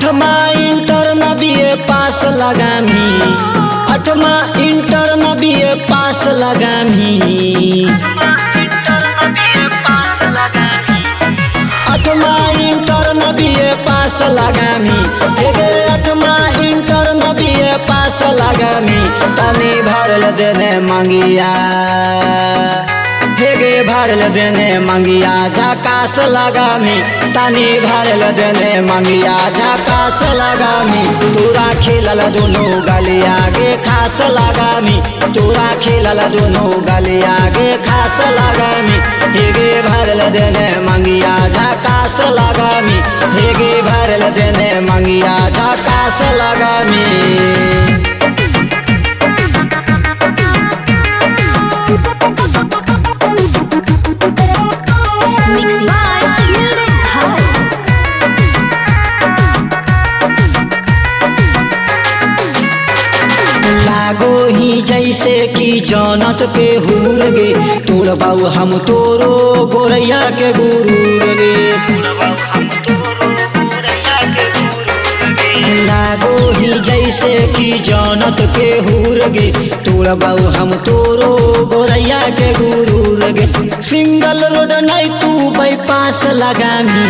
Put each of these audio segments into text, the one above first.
अठमा inter न BA पास लगामी, अठमा inter न BA पास लगामी, अठमा inter न बीए पास लगामी, अठमा इंटर न बीए पास लगामी। तनी भरल देने मंगिया, हेगे भरल देने मंगिया झकास लगामी, तनी भरल देने मंगिया झकास लगामी। तोरा खिलल दुनू गलिया गे खास लगामी, तोरा खिलल दुनू गलिया गे खास लगामी। हेगे भरल देने मंगिया झकास लगामी, हेगे भरल देने मंगिया झकास लगामी। लागो ही जैसे कि जनत के हुर गे, तोड़ बाऊ हम तोरो गोरैया के गुरूर गे। लागो ही जैसे कि जनत के हुर गे, तोड़ बाऊ हम तोरो गोरैया के गुरूर गे। सिंगल रोड नहीं तू बाईपास लगामी,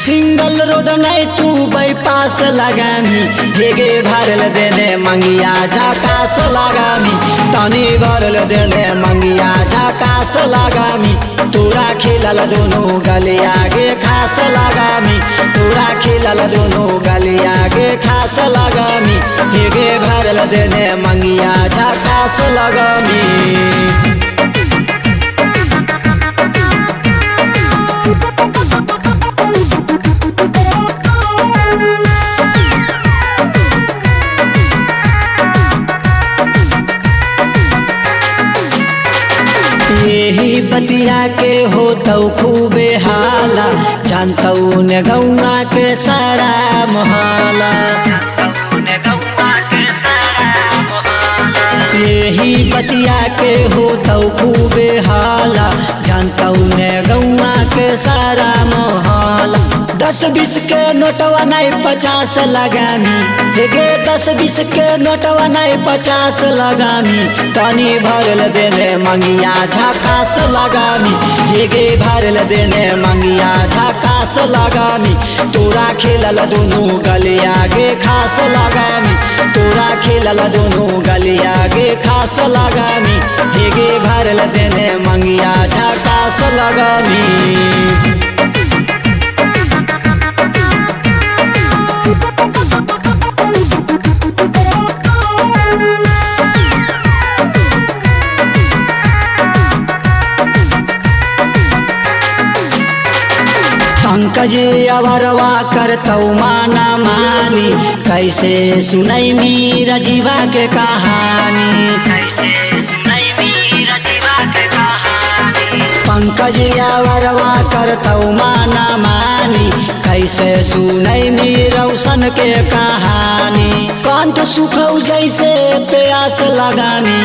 सिंगल रोड नहीं तू बाईपास लगामी। हेगे भरल देने मंगिया झकास लगामी, तनी भरल देने मंगिया झकास लगामी। तोरा खिलल दुनू गलिया गे खास लगामी, तोरा खिलल दुनू गलिया गे खास लगामी। हेगे भरल देने मंगिया झकास लगामी। यही बतिया के हो तो खूबे हाला, जानतऊ ने गौआ के सारा मोहल्ला। यही बतिया के हो तो खूबे हाला, जानतऊ ने गौआ के सारा मोहल्ला। 10-20 के नोटवा नहीं 50 लगामी, हेगे 10-20 के नोटवा नहीं 50 लगामी। तनी भरल देने मंगिया झकास लगामी, हेगे भरल देने मंगिया झकास लगामी। तोरा खिलल दुनू गलिया गे खास लगामी, तोरा खिलल दुनू गलिया गे खास लगामी। हेगे भरल देने मंगिया झकास लगामी। पंकज अवरवा करतौ माना मानी, कैसे सुनई मीरा जीवा के कहानी, कैसे सुनई मीरा जीवा के कहानी। पंकज अवरवा करतौ माना मानी, कैसे सुनई मीरौसन के कहानी। कंठ सुखौ जैसे प्यास लगामी,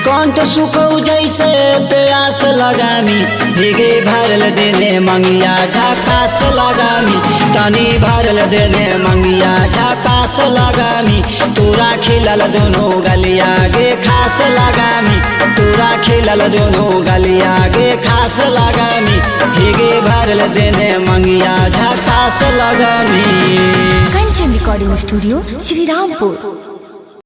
कंठ सुखौ जैसे प्यास लगामी। हेगे भरल देने मंगिया झकास लगामी, तनी भरल देने मंगिया झकास लगामी। तोरा खिलल दोनों गलिया गे खास लगामी, तोरा खिलल दोनों गलिया गे खास लगामी। हेगे भरल देने मंगिया झकास लगामी। Kanchan recording studio Shrirampur.